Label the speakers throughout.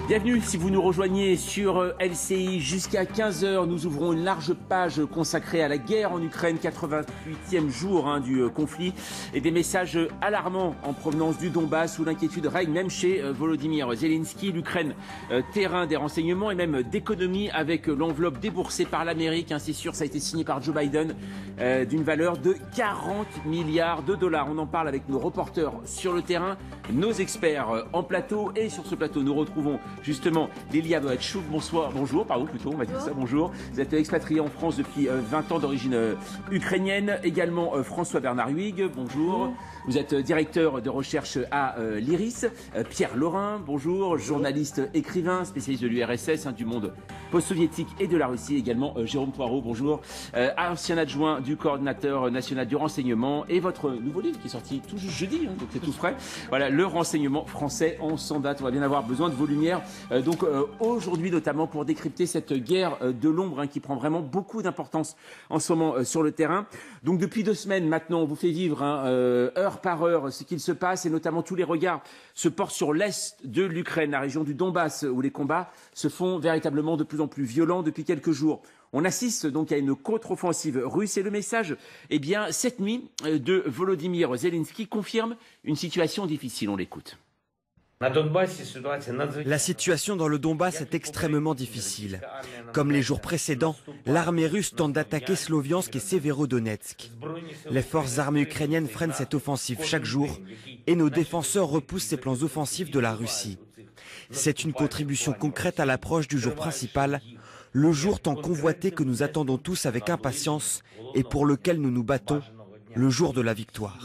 Speaker 1: Bienvenue si vous nous rejoignez sur LCI jusqu'à 15 h. Nous ouvrons une large page consacrée à la guerre en Ukraine, 88e jour du conflit, et des messages alarmants en provenance du Donbass où l'inquiétude règne même chez Volodymyr Zelensky. L'Ukraine, terrain des renseignements et même d'économie avec l'enveloppe déboursée par l'Amérique, c'est sûr, ça a été signé par Joe Biden, d'une valeur de 40 milliards de dollars. On en parle avec nos reporters sur le terrain, nos experts en plateau, et sur ce plateau nous retrouvons justement Lilia Boachchouk. Bonjour, on va dire ça, bonjour. Vous êtes expatrié en France depuis 20 ans d'origine ukrainienne. Également François Bernard Huyghe, bonjour. Vous êtes directeur de recherche à l'IRIS. Pierre Laurin, bonjour, journaliste, écrivain, spécialiste de l'URSS, du monde post-soviétique et de la Russie. Également Jérôme Poirot, bonjour, ancien adjoint du coordinateur national du renseignement, et votre nouveau livre qui est sorti tout juste jeudi, donc c'est tout frais. Voilà, le renseignement français en 100 dates. On va bien avoir besoin de vos lumières. Aujourd'hui notamment pour décrypter cette guerre de l'ombre qui prend vraiment beaucoup d'importance en ce moment sur le terrain. Donc depuis 2 semaines maintenant, on vous fait vivre heure par heure ce qu'il se passe, et notamment tous les regards se portent sur l'est de l'Ukraine, la région du Donbass, où les combats se font véritablement de plus en plus violents depuis quelques jours. On assiste donc à une contre-offensive russe, et le message, cette nuit, de Volodymyr Zelensky confirme une situation difficile. On l'écoute.
Speaker 2: La situation dans le Donbass est extrêmement difficile. Comme les jours précédents, l'armée russe tente d'attaquer Sloviansk et Severodonetsk. Les forces armées ukrainiennes freinent cette offensive chaque jour, et nos défenseurs repoussent ces plans offensifs de la Russie. C'est une contribution concrète à l'approche du jour principal, le jour tant convoité que nous attendons tous avec impatience et pour lequel nous nous battons, le jour de la victoire.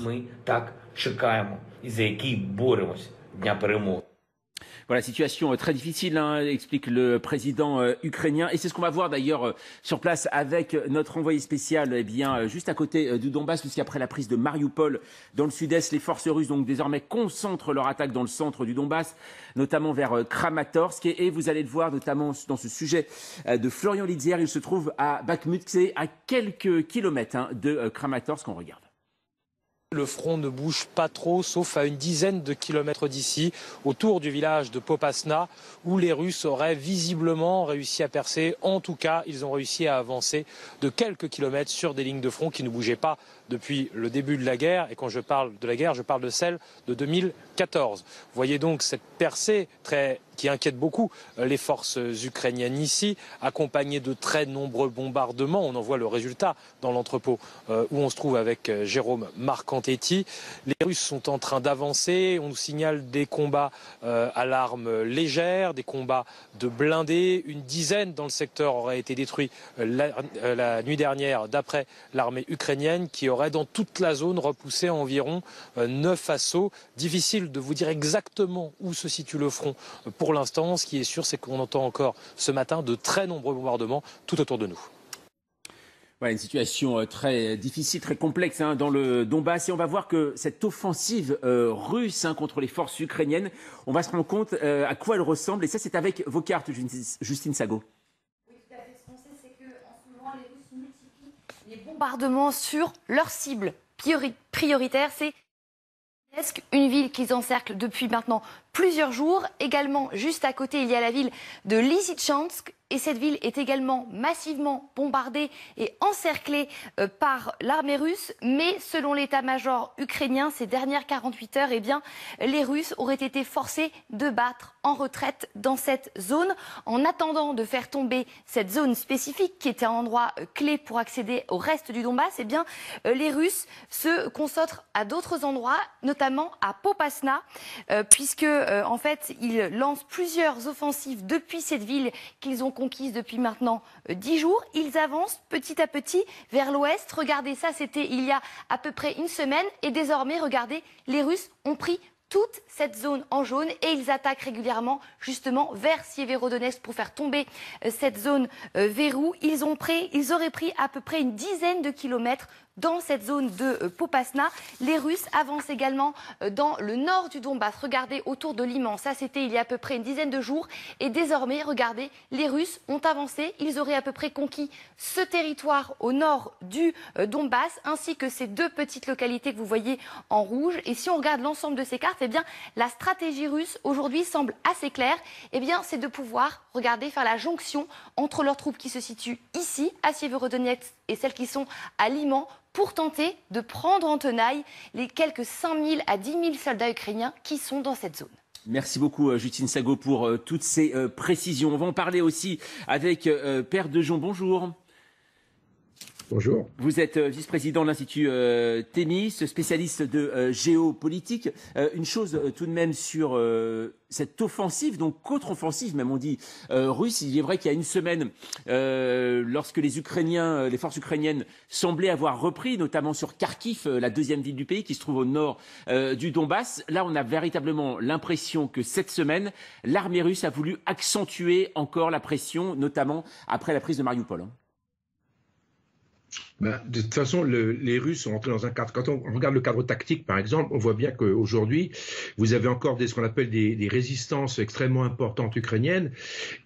Speaker 1: Voilà, situation très difficile, explique le président ukrainien. Et c'est ce qu'on va voir d'ailleurs sur place avec notre envoyé spécial, juste à côté du Donbass, puisqu'après la prise de Mariupol dans le sud-est, les forces russes donc désormais concentrent leur attaque dans le centre du Donbass, notamment vers Kramatorsk. Et vous allez le voir notamment dans ce sujet de Florian Lizière, il se trouve à Bakhmut, c'est à quelques kilomètres de Kramatorsk. On regarde.
Speaker 3: Le front ne bouge pas trop, sauf à une dizaine de kilomètres d'ici, autour du village de Popasna, où les Russes auraient visiblement réussi à percer. En tout cas, ils ont réussi à avancer de quelques kilomètres sur des lignes de front qui ne bougeaient pas depuis le début de la guerre. Et quand je parle de la guerre, je parle de celle de 2014. Vous voyez donc cette percée qui inquiète beaucoup les forces ukrainiennes ici, accompagnée de très nombreux bombardements. On en voit le résultat dans l'entrepôt où on se trouve avec Jérôme Marcantetti. Les Russes sont en train d'avancer. On nous signale des combats à l'arme légère, des combats de blindés. Une dizaine dans le secteur aurait été détruit la nuit dernière, d'après l'armée ukrainienne, qui aurait dans toute la zone repoussé environ 9 assauts. Difficile de vous dire exactement où se situe le front pour l'instant. Ce qui est sûr, c'est qu'on entend encore ce matin de très nombreux bombardements tout autour de nous.
Speaker 1: Voilà, une situation très difficile, très complexe dans le Donbass, et on va voir que cette offensive russe contre les forces ukrainiennes, on va se rendre compte à quoi elle ressemble, et ça c'est avec vos cartes, Justine Sago.
Speaker 4: Oui, tout à fait. Ce qu'on sait, c'est qu'en ce moment, les Russes multiplient les bombardements sur leur cible prioritaire. C'est une ville qu'ils encerclent depuis maintenant plusieurs jours. Également, juste à côté, il y a la ville de Lysychansk. Et cette ville est également massivement bombardée et encerclée par l'armée russe. Mais selon l'état-major ukrainien, ces dernières 48 heures, les Russes auraient été forcés de battre en retraite dans cette zone. En attendant de faire tomber cette zone spécifique, qui était un endroit clé pour accéder au reste du Donbass, les Russes se concentrent à d'autres endroits, notamment à Popasna, puisque en fait, ils lancent plusieurs offensives depuis cette ville qu'ils ont conquise depuis maintenant 10 jours. Ils avancent petit à petit vers l'ouest. Regardez ça, c'était il y a à peu près une semaine. Et désormais, regardez, les Russes ont pris toute cette zone en jaune et ils attaquent régulièrement justement vers Severodonetsk pour faire tomber cette zone verrou. Ils auraient pris à peu près une dizaine de kilomètres dans cette zone de Popasna. Les Russes avancent également dans le nord du Donbass. Regardez autour de Liman, ça c'était il y a à peu près une dizaine de jours. Et désormais, regardez, les Russes ont avancé. Ils auraient à peu près conquis ce territoire au nord du Donbass, ainsi que ces deux petites localités que vous voyez en rouge. Et si on regarde l'ensemble de ces cartes, eh bien, la stratégie russe aujourd'hui semble assez claire. Eh bien, c'est de pouvoir, regardez, faire la jonction entre leurs troupes qui se situent ici, à Sieverodonetsk, et celles qui sont à Liman, pour tenter de prendre en tenaille les quelques 5 000 à 10 000 soldats ukrainiens qui sont dans cette zone.
Speaker 1: Merci beaucoup, Justine Sago, pour toutes ces précisions. On va en parler aussi avec Père Dejon. Bonjour.
Speaker 5: Bonjour.
Speaker 1: Vous êtes vice-président de l'Institut Thémis, spécialiste de géopolitique. Une chose tout de même sur cette offensive, donc contre-offensive, même on dit russe. Il est vrai qu'il y a une semaine, lorsque les forces ukrainiennes semblaient avoir repris, notamment sur Kharkiv, la deuxième ville du pays qui se trouve au nord du Donbass. Là, on a véritablement l'impression que cette semaine, l'armée russe a voulu accentuer encore la pression, notamment après la prise de Mariupol.
Speaker 5: De toute façon, les Russes sont entrés dans un cadre. Quand on regarde le cadre tactique, par exemple, on voit bien qu'aujourd'hui, vous avez encore ce qu'on appelle des résistances extrêmement importantes ukrainiennes,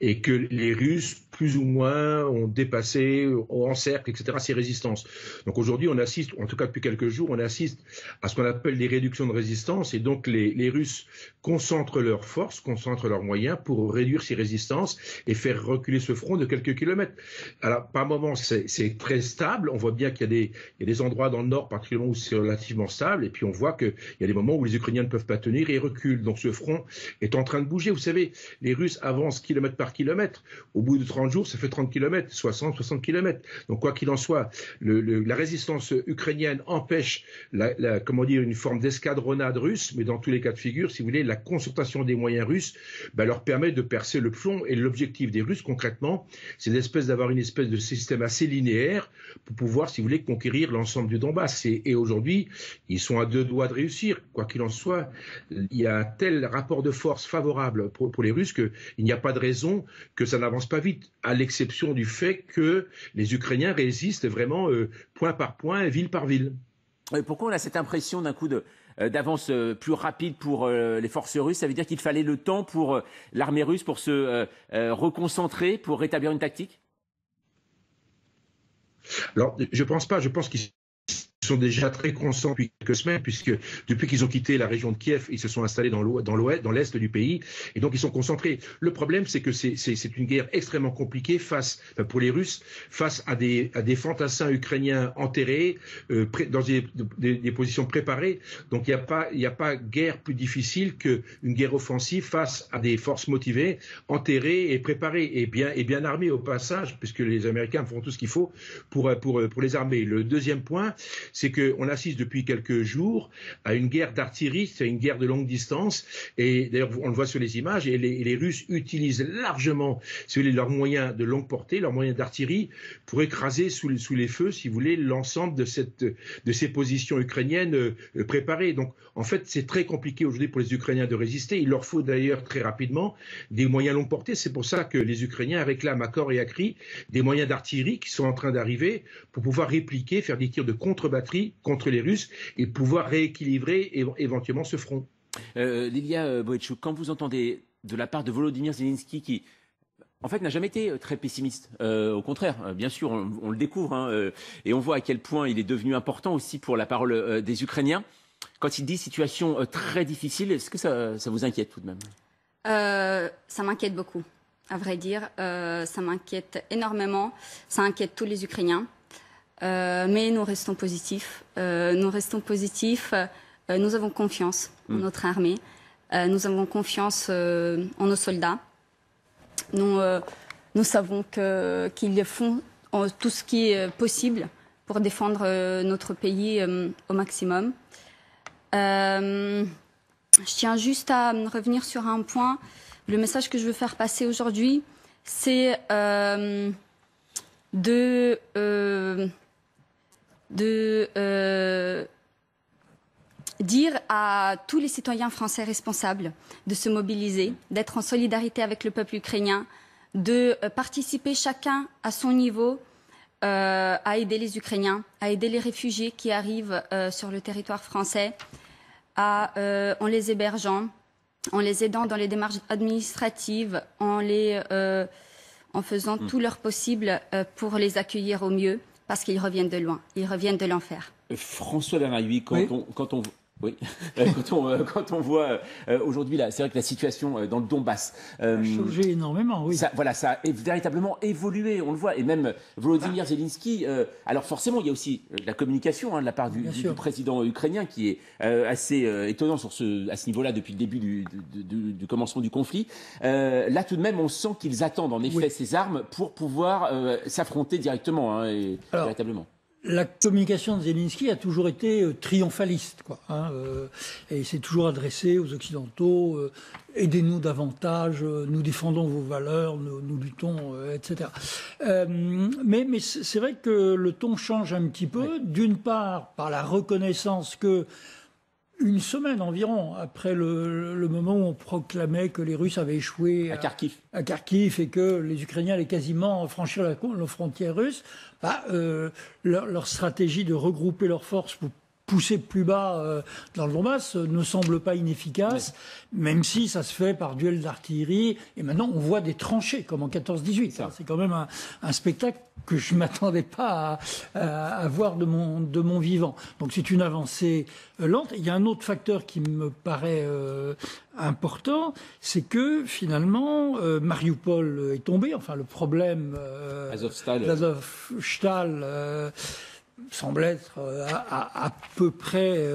Speaker 5: et que les Russes, plus ou moins, ont dépassé, ont encerclé, etc., ces résistances. Donc aujourd'hui, on assiste, en tout cas depuis quelques jours, on assiste à ce qu'on appelle des réductions de résistance, et donc les Russes concentrent leurs forces, concentrent leurs moyens pour réduire ces résistances et faire reculer ce front de quelques kilomètres. Alors, par moments, c'est très stable. On voit bien qu'il y a des endroits dans le nord particulièrement où c'est relativement stable, et puis on voit qu'il y a des moments où les Ukrainiens ne peuvent pas tenir et reculent. Donc ce front est en train de bouger. Vous savez, les Russes avancent kilomètre par kilomètre. Au bout de 30 jours, ça fait 30 kilomètres, 60 kilomètres. Donc quoi qu'il en soit, la résistance ukrainienne empêche une forme d'escadronnade russe, mais dans tous les cas de figure, si vous voulez, la concentration des moyens russes leur permet de percer le plomb. Et l'objectif des Russes, concrètement, c'est d'avoir une espèce de système assez linéaire pour pouvoir, si vous voulez, conquérir l'ensemble du Donbass. Et aujourd'hui, ils sont à 2 doigts de réussir. Quoi qu'il en soit, il y a un tel rapport de force favorable pour les Russes qu'il n'y a pas de raison que ça n'avance pas vite, à l'exception du fait que les Ukrainiens résistent vraiment point par point, ville par ville.
Speaker 1: Pourquoi on a cette impression d'un coup d'avance plus rapide pour les forces russes? Ça veut dire qu'il fallait le temps pour l'armée russe pour se reconcentrer, pour rétablir une tactique?
Speaker 5: Alors, je pense pas. Je pense qu'ils sont déjà très conscients depuis quelques semaines, puisque depuis qu'ils ont quitté la région de Kiev, ils se sont installés dans l'est du pays, et donc ils sont concentrés. Le problème, c'est que c'est une guerre extrêmement compliquée pour les Russes, face à des fantassins ukrainiens enterrés, dans des positions préparées. Donc il n'y a pas guerre plus difficile qu'une guerre offensive face à des forces motivées, enterrées et préparées, et bien armées au passage, puisque les Américains font tout ce qu'il faut pour les armer. Le deuxième point, c'est qu'on assiste depuis quelques jours à une guerre d'artillerie, c'est une guerre de longue distance, et d'ailleurs on le voit sur les images, et les Russes utilisent largement, si vous voulez, leurs moyens de longue portée, leurs moyens d'artillerie, pour écraser sous les feux, si vous voulez, l'ensemble de ces positions ukrainiennes préparées. Donc en fait, c'est très compliqué aujourd'hui pour les Ukrainiens de résister. Il leur faut d'ailleurs très rapidement des moyens longue portée. C'est pour ça que les Ukrainiens réclament à corps et à cri des moyens d'artillerie qui sont en train d'arriver pour pouvoir répliquer, faire des tirs de contre-batterie contre les Russes et pouvoir rééquilibrer éventuellement ce front.
Speaker 1: Lilia Boetchouk, quand vous entendez de la part de Volodymyr Zelensky, qui en fait n'a jamais été très pessimiste, au contraire, bien sûr, on le découvre, et on voit à quel point il est devenu important aussi pour la parole des Ukrainiens, quand il dit situation très difficile, est-ce que ça vous inquiète tout de même?
Speaker 6: Ça m'inquiète beaucoup, à vrai dire. Ça m'inquiète énormément. Ça inquiète tous les Ukrainiens. Mais nous restons positifs. Nous avons confiance en notre armée. Nous avons confiance en nos soldats. Nous savons qu'ils font tout ce qui est possible pour défendre notre pays au maximum. Je tiens juste à revenir sur un point. Le message que je veux faire passer aujourd'hui, c'est de dire à tous les citoyens français responsables de se mobiliser, d'être en solidarité avec le peuple ukrainien, de participer chacun à son niveau à aider les Ukrainiens, à aider les réfugiés qui arrivent sur le territoire français, en les hébergeant, en les aidant dans les démarches administratives, en faisant tout leur possible pour les accueillir au mieux, parce qu'ils reviennent de loin, ils reviennent de l'enfer.
Speaker 1: François Bernard-Huy, quand on voit aujourd'hui, c'est vrai que la situation dans le Donbass
Speaker 7: a changé énormément, oui.
Speaker 1: Ça a véritablement évolué, on le voit. Et même Volodymyr Zelensky, alors forcément, il y a aussi la communication de la part du président ukrainien qui est assez étonnant à ce niveau-là depuis le début du commencement du conflit. Là, tout de même, on sent qu'ils attendent en effet ces armes pour pouvoir s'affronter directement, véritablement.
Speaker 7: La communication de Zelensky a toujours été triomphaliste, et s'est toujours adressé aux Occidentaux, aidez-nous davantage, nous défendons vos valeurs, nous luttons, etc. Mais c'est vrai que le ton change un petit peu, d'une part par la reconnaissance que une semaine environ après le moment où on proclamait que les Russes avaient échoué à Kharkiv et que les Ukrainiens allaient quasiment franchir la frontière russe, leur stratégie de regrouper leurs forces pour pousser plus bas dans le Donbass ne semble pas inefficace, même si ça se fait par duel d'artillerie. Et maintenant, on voit des tranchées, comme en 14-18. C'est quand même un spectacle que je ne m'attendais pas à voir de mon vivant. Donc c'est une avancée lente. Il y a un autre facteur qui me paraît important, c'est que finalement, Mariupol est tombé. Enfin, le problème d'Azovstal semble être à peu près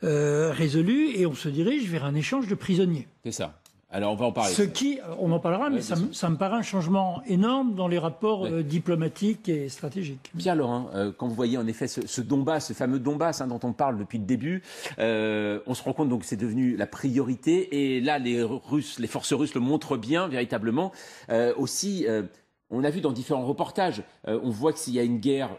Speaker 7: résolu, et on se dirige vers un échange de prisonniers.
Speaker 1: C'est ça. Alors on va en parler.
Speaker 7: On en parlera, mais ça me paraît un changement énorme dans les rapports diplomatiques et stratégiques.
Speaker 1: Pierre Laurin, quand vous voyez en effet ce Donbass, ce fameux Donbass dont on parle depuis le début, on se rend compte donc que c'est devenu la priorité, et là les forces russes le montrent bien véritablement. Aussi, on a vu dans différents reportages, on voit qu'il y a une guerre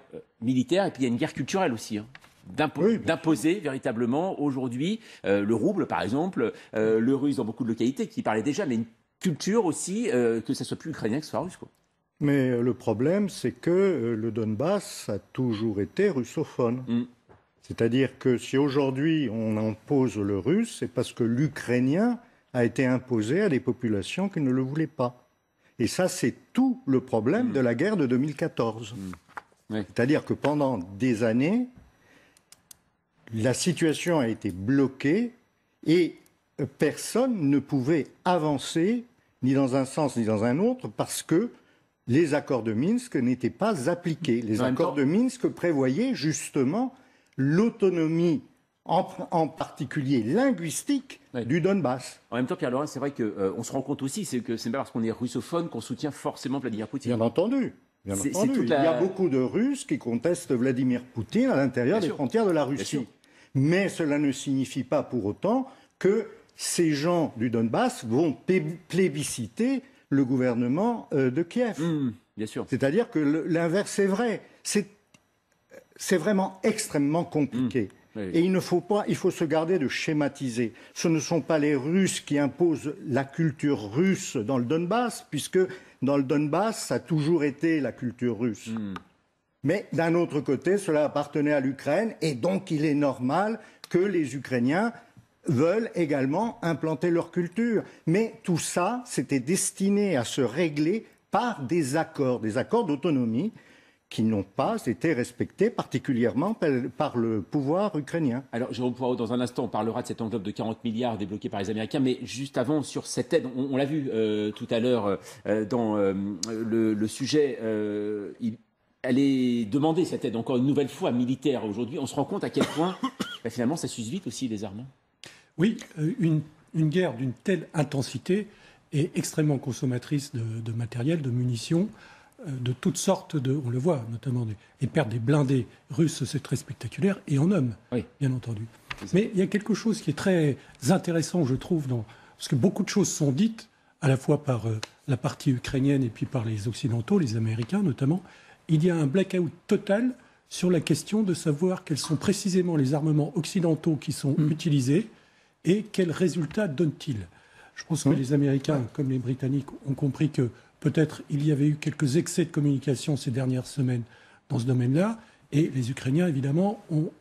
Speaker 1: militaire et puis il y a une guerre culturelle aussi. D'imposer véritablement aujourd'hui le rouble, par exemple, le russe dans beaucoup de localités qui parlaient déjà, mais une culture aussi, que ça soit plus ukrainien que ce soit russe, quoi.
Speaker 8: Mais le problème, c'est que le Donbass a toujours été russophone. C'est-à-dire que si aujourd'hui on impose le russe, c'est parce que l'ukrainien a été imposé à des populations qui ne le voulaient pas. Et ça, c'est tout le problème de la guerre de 2014. C'est-à-dire que pendant des années, la situation a été bloquée et personne ne pouvait avancer ni dans un sens ni dans un autre parce que les accords de Minsk n'étaient pas appliqués. Les accords de Minsk prévoyaient justement l'autonomie, en particulier linguistique, du Donbass.
Speaker 1: En même temps, Pierre Laurin, c'est vrai qu'on se rend compte aussi, c'est que c'est pas parce qu'on est russophone qu'on soutient forcément Vladimir Poutine.
Speaker 8: Bien entendu. Il y a beaucoup de Russes qui contestent Vladimir Poutine à l'intérieur des frontières de la Russie. Mais cela ne signifie pas pour autant que ces gens du Donbass vont plébisciter le gouvernement de Kiev.
Speaker 1: Bien sûr.
Speaker 8: C'est-à-dire que l'inverse est vrai. C'est vraiment extrêmement compliqué. Et il faut se garder de schématiser. Ce ne sont pas les Russes qui imposent la culture russe dans le Donbass, puisque dans le Donbass, ça a toujours été la culture russe. Mais d'un autre côté, cela appartenait à l'Ukraine, et donc il est normal que les Ukrainiens veulent également implanter leur culture. Mais tout ça, c'était destiné à se régler par des accords d'autonomie, qui n'ont pas été respectés, particulièrement par le pouvoir ukrainien.
Speaker 1: Alors, Jérôme Poirot, dans un instant, on parlera de cette enveloppe de 40 milliards débloquée par les Américains, mais juste avant, sur cette aide, on l'a vu tout à l'heure dans le sujet, elle est demandée, cette aide, encore une nouvelle fois, militaire. Aujourd'hui, on se rend compte à quel point, finalement, ça s'use vite aussi, les armes.
Speaker 9: Oui, une guerre d'une telle intensité est extrêmement consommatrice de matériel, de munitions, de toutes sortes, on le voit notamment, les pertes des blindés russes, c'est très spectaculaire, et en hommes, bien entendu. Mais il y a quelque chose qui est très intéressant, je trouve, parce que beaucoup de choses sont dites, à la fois par la partie ukrainienne et puis par les Occidentaux, les Américains notamment. Il y a un blackout total sur la question de savoir quels sont précisément les armements occidentaux qui sont utilisés et quels résultats donnent-ils. Je pense que les Américains, comme les Britanniques, ont compris que peut-être il y avait eu quelques excès de communication ces dernières semaines dans ce domaine-là. Et les Ukrainiens, évidemment, ont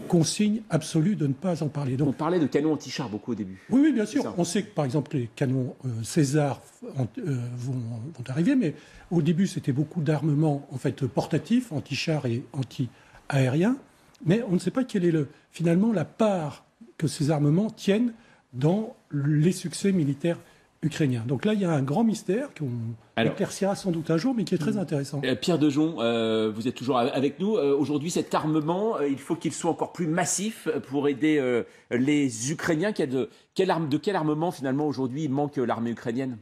Speaker 9: consigne absolue de ne pas en parler.
Speaker 1: Donc, on parlait de canons anti-chars beaucoup au début.
Speaker 9: Oui, oui, bien sûr. On sait que, par exemple, les canons César vont arriver, mais au début, c'était beaucoup d'armements en fait, portatifs, anti-chars et anti-aériens. Mais on ne sait pas quelle est finalement la part que ces armements tiennent dans les succès militaires ukrainiens. Donc là, il y a un grand mystère qu'on éclaircira sans doute un jour, mais qui est très intéressant.
Speaker 1: Pierre Dejon, vous êtes toujours avec nous. Aujourd'hui, cet armement, il faut qu'il soit encore plus massif pour aider les Ukrainiens. De quel armement, finalement, aujourd'hui, manque l'armée ukrainienne ?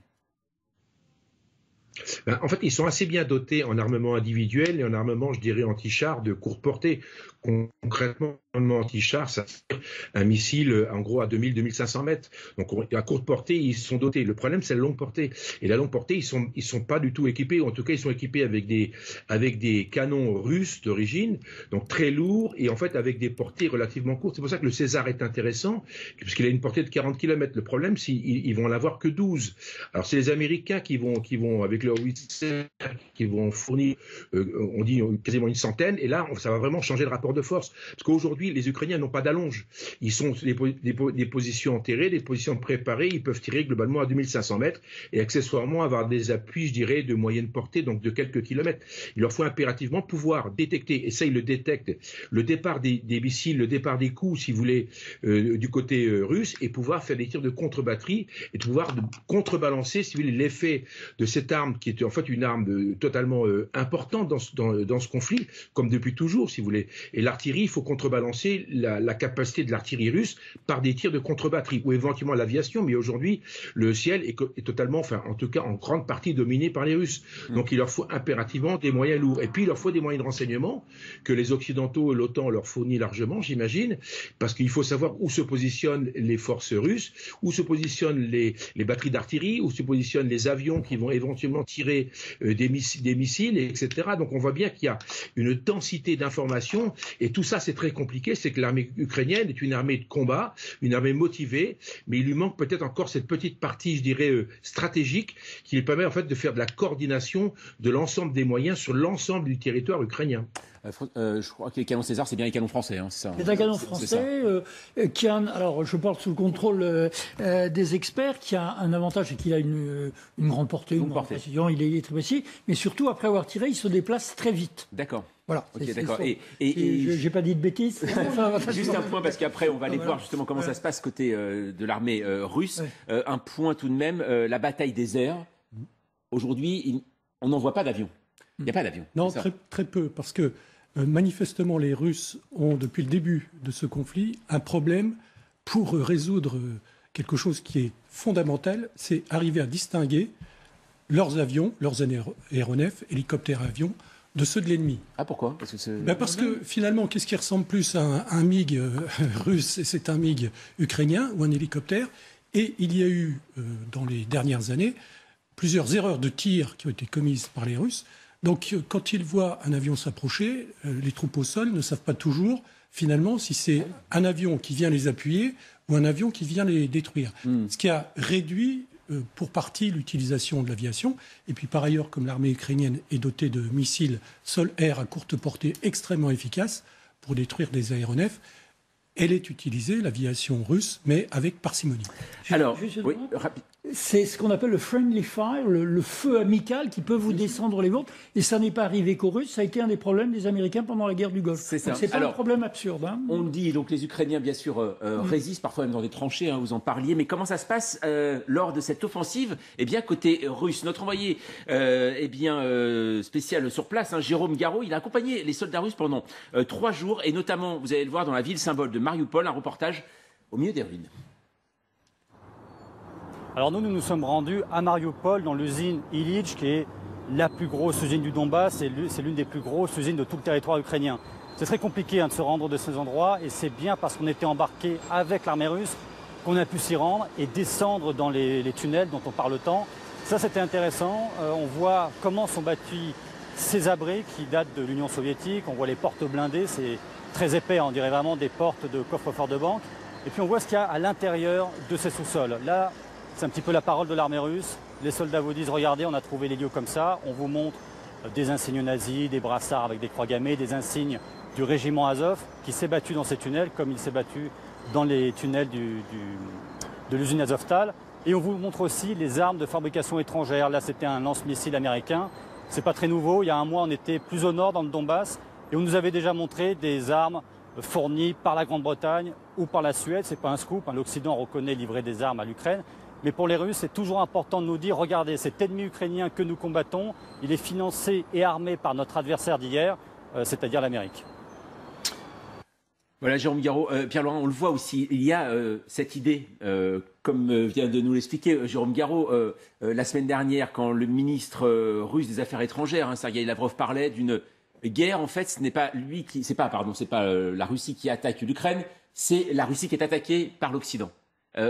Speaker 5: En fait, ils sont assez bien dotés en armement individuel et en armement, je dirais, anti-char de courte portée. Concrètement, l'armement anti-char, ça fait un missile, en gros, à 2000-2500 mètres. Donc, à courte portée, ils sont dotés. Le problème, c'est la longue portée. Et la longue portée, ils sont pas du tout équipés. En tout cas, ils sont équipés avec des canons russes d'origine, donc très lourds, et en fait, avec des portées relativement courtes. C'est pour ça que le César est intéressant, parce qu'il a une portée de 40 km. Le problème, c'est qu'ils vont en avoir que 12. Alors, c'est les Américains qui vont avec leur 8 qui vont fournir, on dit quasiment une centaine, et là, ça va vraiment changer le rapport de force. Parce qu'aujourd'hui, les Ukrainiens n'ont pas d'allonge. Ils sont des positions enterrées, des positions préparées, ils peuvent tirer globalement à 2500 mètres, et accessoirement avoir des appuis, je dirais, de moyenne portée, donc de quelques kilomètres. Il leur faut impérativement pouvoir détecter, et ça, ils le détectent, le départ des missiles, le départ des coups, si vous voulez, du côté russe, et pouvoir faire des tirs de contre-batterie, et pouvoir contrebalancer, si vous voulez, l'effet de cette arme, qui est en fait une arme totalement importante dans ce conflit, comme depuis toujours, si vous voulez. Et l'artillerie, il faut contrebalancer la capacité de l'artillerie russe par des tirs de contre-batterie, ou éventuellement l'aviation, mais aujourd'hui, le ciel est totalement, enfin, en tout cas, en grande partie dominé par les Russes. Donc, il leur faut impérativement des moyens lourds. Et puis, il leur faut des moyens de renseignement que les Occidentaux, l'OTAN leur fournit largement, j'imagine, parce qu'il faut savoir où se positionnent les forces russes, où se positionnent les batteries d'artillerie, où se positionnent les avions qui vont éventuellement tirer des missiles, etc. Donc, on voit bien qu'il y a une densité d'informations, et tout ça, c'est très compliqué. C'est que l'armée ukrainienne est une armée de combat, une armée motivée, mais il lui manque peut-être encore cette petite partie, je dirais, stratégique, qui lui permet en fait de faire de la coordination de l'ensemble des moyens sur l'ensemble du territoire ukrainien.
Speaker 1: Je crois que les canons César, c'est bien les canons français, hein, c'est ça.
Speaker 7: C'est un canon français qui a, alors je parle sous le contrôle des experts, qui a un avantage, c'est qu'il a une grande portée, une grande précision, il est très précis, mais surtout après avoir tiré, il se déplace très vite.
Speaker 1: D'accord.
Speaker 7: Voilà.
Speaker 1: Okay, d'accord.
Speaker 7: Et j'ai pas dit de bêtises.
Speaker 1: Juste un point, parce qu'après on va aller voir justement comment ça se passe côté de l'armée russe. Un point tout de même, la bataille des airs. Aujourd'hui, on n'en voit pas d'avion. Il n'y a pas d'avion.
Speaker 9: Non, très peu, parce que manifestement les Russes ont, depuis le début de ce conflit, un problème pour résoudre quelque chose qui est fondamental, c'est arriver à distinguer leurs avions, leurs aéronefs, hélicoptères, avions, de ceux de l'ennemi.
Speaker 1: Ah, pourquoi ?
Speaker 9: Parce que finalement, qu'est-ce qui ressemble plus à un MiG russe, et c'est un MiG ukrainien ou un hélicoptère. Et il y a eu, dans les dernières années, plusieurs erreurs de tir qui ont été commises par les Russes. Donc, quand ils voient un avion s'approcher, les troupes au sol ne savent pas toujours, finalement, si c'est un avion qui vient les appuyer ou un avion qui vient les détruire. Ce qui a réduit pour partie l'utilisation de l'aviation. Et puis par ailleurs, comme l'armée ukrainienne est dotée de missiles sol-air à courte portée extrêmement efficaces pour détruire des aéronefs, elle est utilisée, l'aviation russe, mais avec parcimonie.
Speaker 1: Alors, oui,
Speaker 7: c'est ce qu'on appelle le friendly fire, le feu amical qui peut vous descendre les ventres. Et ça n'est pas arrivé qu'aux Russes, ça a été un des problèmes des Américains pendant la guerre du Golfe.
Speaker 1: C'est ça.
Speaker 7: C'est pas un problème absurde. Hein.
Speaker 1: On le dit, donc les Ukrainiens, bien sûr, résistent, parfois même dans des tranchées, hein, vous en parliez. Mais comment ça se passe lors de cette offensive ? Eh bien, côté russe, notre envoyé spécial sur place, hein, Jérôme Garraud, il a accompagné les soldats russes pendant 3 jours, et notamment, vous allez le voir, dans la ville symbole de Mariupol, un reportage au milieu des ruines.
Speaker 10: Alors nous nous sommes rendus à Mariupol, dans l'usine Ilyich, qui est la plus grosse usine du Donbass, et c'est l'une des plus grosses usines de tout le territoire ukrainien. C'est très compliqué de se rendre de ces endroits, et c'est bien parce qu'on était embarqué avec l'armée russe qu'on a pu s'y rendre et descendre dans les tunnels dont on parle tant. Ça, c'était intéressant. On voit comment sont bâtis ces abris qui datent de l'Union soviétique. On voit les portes blindées, c'est très épais, on dirait vraiment des portes de coffre-fort de banque. Et puis on voit ce qu'il y a à l'intérieur de ces sous-sols. Là, c'est un petit peu la parole de l'armée russe. Les soldats vous disent, regardez, on a trouvé les lieux comme ça. On vous montre des insignes nazis, des brassards avec des croix gammées, des insignes du régiment Azov qui s'est battu dans ces tunnels comme il s'est battu dans les tunnels de l'usine Azovstal. Et on vous montre aussi les armes de fabrication étrangère. Là, c'était un lance-missile américain. C'est pas très nouveau. Il y a un mois, on était plus au nord dans le Donbass et on nous avait déjà montré des armes fournies par la Grande-Bretagne ou par la Suède. C'est pas un scoop. L'Occident reconnaît livrer des armes à l'Ukraine. Mais pour les Russes, c'est toujours important de nous dire, regardez, cet ennemi ukrainien que nous combattons, il est financé et armé par notre adversaire d'hier, c'est-à-dire l'Amérique.
Speaker 1: Voilà, Jérôme Garraud, Pierre-Laurent, on le voit aussi, il y a cette idée, comme vient de nous l'expliquer Jérôme Garraud, la semaine dernière, quand le ministre russe des Affaires étrangères, Sergueï Lavrov, parlait d'une guerre, en fait, ce n'est pas lui qui, c'est pas la Russie qui attaque l'Ukraine, c'est la Russie qui est attaquée par l'Occident.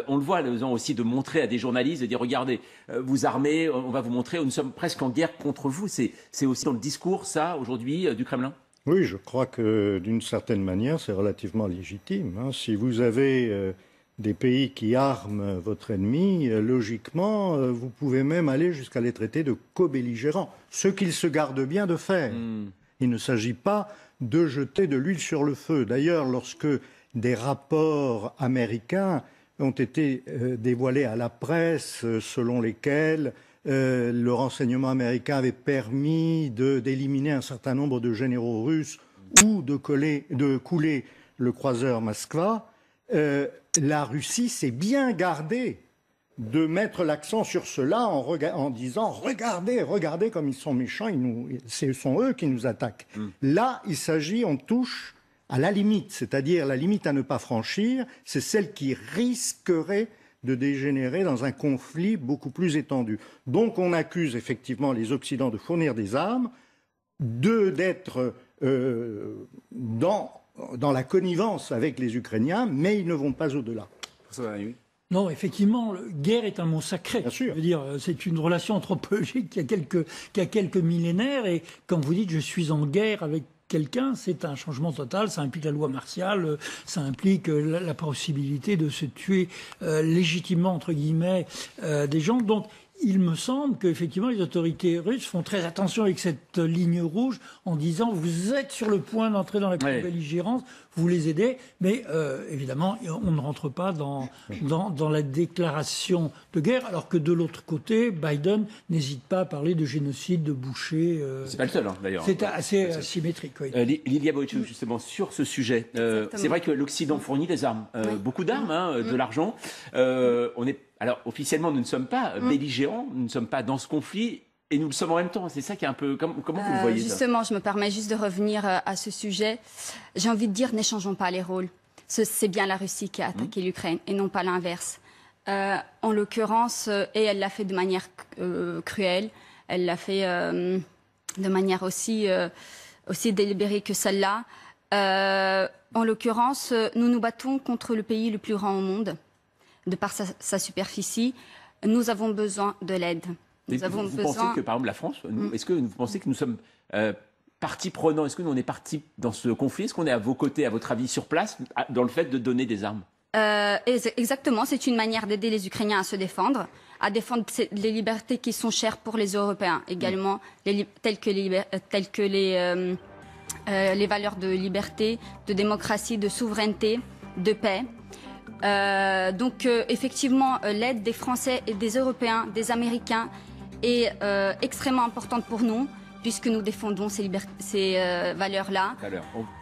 Speaker 1: On le voit, besoin aussi de montrer à des journalistes, de dire regardez, vous armez, on va vous montrer, nous sommes presque en guerre contre vous. C'est aussi dans le discours, ça, aujourd'hui, du Kremlin?
Speaker 8: Oui, je crois que d'une certaine manière, c'est relativement légitime. Si vous avez des pays qui arment votre ennemi, logiquement, vous pouvez même aller jusqu'à les traiter de co-belligérants, ce qu'ils se gardent bien de faire. Il ne s'agit pas de jeter de l'huile sur le feu. D'ailleurs, lorsque des rapports américains ont été dévoilés à la presse, selon lesquels le renseignement américain avait permis d'éliminer un certain nombre de généraux russes ou de couler le croiseur Moskva, la Russie s'est bien gardée de mettre l'accent sur cela en disant « Regardez comme ils sont méchants, ce sont eux qui nous attaquent ». Là, il s'agit, on touche à la limite, c'est-à-dire la limite à ne pas franchir, c'est celle qui risquerait de dégénérer dans un conflit beaucoup plus étendu. Donc on accuse effectivement les Occidents de fournir des armes, d'être dans la connivence avec les Ukrainiens, mais ils ne vont pas au-delà.
Speaker 7: Non, effectivement, guerre est un mot sacré.
Speaker 8: Bien sûr.
Speaker 7: Je veux dire, c'est une relation anthropologique qui a quelques millénaires, et quand vous dites « je suis en guerre avec quelqu'un », c'est un changement total, ça implique la loi martiale, ça implique la possibilité de se tuer légitimement, entre guillemets, des gens. Donc, il me semble qu'effectivement, les autorités russes font très attention avec cette ligne rouge en disant « vous êtes sur le point d'entrer dans la belligérance, vous les aidez », mais évidemment, on ne rentre pas dans la déclaration de guerre, alors que de l'autre côté, Biden n'hésite pas à parler de génocide, de boucher.
Speaker 1: C'est pas le seul, d'ailleurs.
Speaker 7: C'est assez asymétrique, oui.
Speaker 1: Lilia Boïtchouk, justement, sur ce sujet, c'est vrai que l'Occident fournit des armes, beaucoup d'armes, de l'argent. Alors, officiellement, nous ne sommes pas belligérants, nous ne sommes pas dans ce conflit, et nous le sommes en même temps. C'est ça qui est un peu... Comment vous le voyez,
Speaker 6: justement, je me permets juste de revenir à ce sujet. J'ai envie de dire, n'échangeons pas les rôles. C'est bien la Russie qui a attaqué l'Ukraine, et non pas l'inverse. En l'occurrence, et elle l'a fait de manière cruelle, elle l'a fait de manière aussi délibérée que celle-là. En l'occurrence, nous nous battons contre le pays le plus grand au monde, de par sa superficie. Nous avons besoin de l'aide.
Speaker 1: Vous pensez que, par exemple, la France, est-ce que vous pensez que nous sommes partie prenante? Est-ce que nous, on est partie dans ce conflit? Est-ce qu'on est à vos côtés, à votre avis, sur place, dans le fait de donner des armes?
Speaker 6: Exactement, c'est une manière d'aider les Ukrainiens à défendre les libertés qui sont chères pour les Européens également, telles que les valeurs de liberté, de démocratie, de souveraineté, de paix. Donc effectivement, l'aide des Français et des Européens, des Américains est extrêmement importante pour nous, puisque nous défendons ces valeurs-là.